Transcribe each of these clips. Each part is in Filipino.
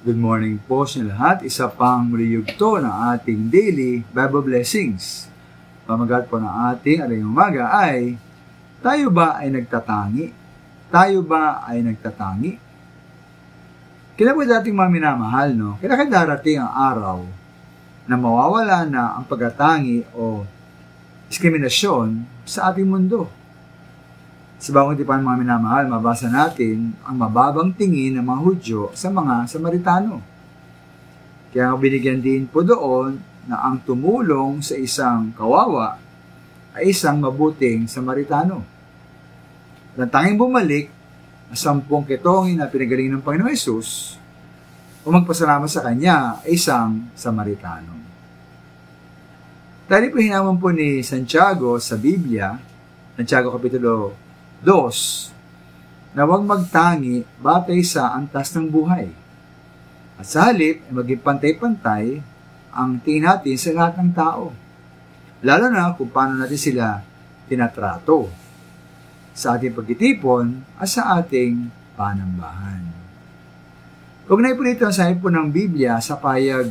Good morning po sa lahat. Isa pang yugto ng ating daily Bible blessings. Pamagat po ng ating aling umaga ay, tayo ba ay nagtatangi? Tayo ba ay nagtatangi? Kailan po dating mga minamahal, no? Kailan darating ang araw na mawawala na ang pagkatangi o diskriminasyon sa ating mundo? Sa bagong tipan mga minamahal, mabasa natin ang mababang tingin ng mga Hudyo sa mga Samaritano. Kaya binigyan din po doon na ang tumulong sa isang kawawa ay isang mabuting Samaritano. Nang tanging bumalik ang 10 ketongin na pinagaling ng Panginoong Hesus o magpasalamat sa Kanya ay isang Samaritano. Dahil po hinaman po ni Santiago sa Biblia, Santiago Kapitulo 2, na huwag magtangi batay sa antas ng buhay. At sa halip, maging pantay-pantay ang tingin natin sa lahat ng tao. Lalo na kung paano natin sila tinatrato sa ating pagtitipon at sa ating panambahan. Ugnay po nito ang sabi po ng Biblia sa payag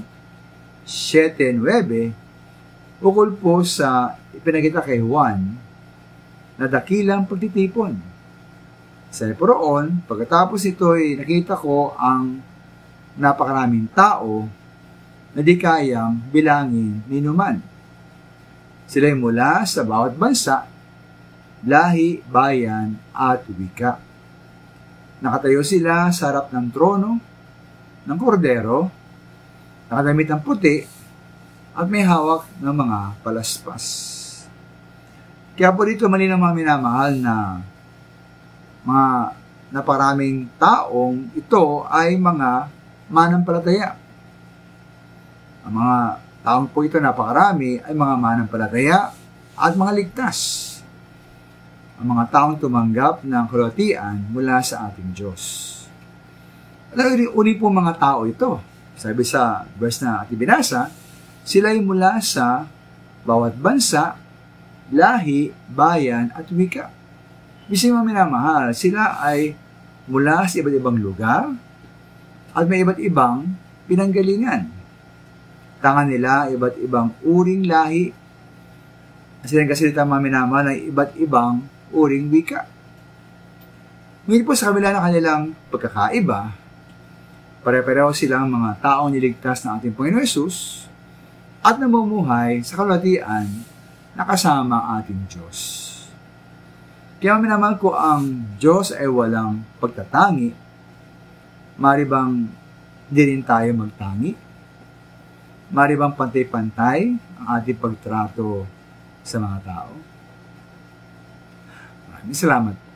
7:9, ukol po sa ipinakita kay Juan na dakilang pagtitipon. Sabi po roon, pagkatapos ito'y nakita ko ang napakaraming tao na di kayang bilangin ni numan. Sila'y mula sa bawat bansa, lahi, bayan, at wika. Nakatayo sila sa harap ng trono ng kordero, nakadamit ng puti, at may hawak ng mga palaspas. Kaya po dito malinaw mga minamahal na mga naparaming taong ito ay mga manampalataya. Ang mga taong po ito napakarami ay mga manampalataya at mga ligtas. Ang mga taong tumanggap ng kalwatian mula sa ating Diyos. Uni po mga tao ito. Sabi sa verse na ating binasa, sila ay mula sa bawat bansa, lahi, bayan, at wika. Bising mga minamahal, sila ay mula sa iba't ibang lugar at may iba't ibang pinanggalingan. Tangan nila iba't ibang uring lahi. Sila kasalita mga minamahal ay iba't ibang uring wika. Ngunit po sa kabila ng kanilang pagkakaiba, pare-pareho silang mga taong niligtas ng ating Panginoon Hesus at namumuhay sa kalwatian na kasama ang ating Diyos. Kaya minamahal ko, ang Diyos ay walang pagtatangi. Mari bang hindi rin tayo magtangi? Mari bang pantay-pantay ang ating pagtrato sa mga tao? Maraming salamat.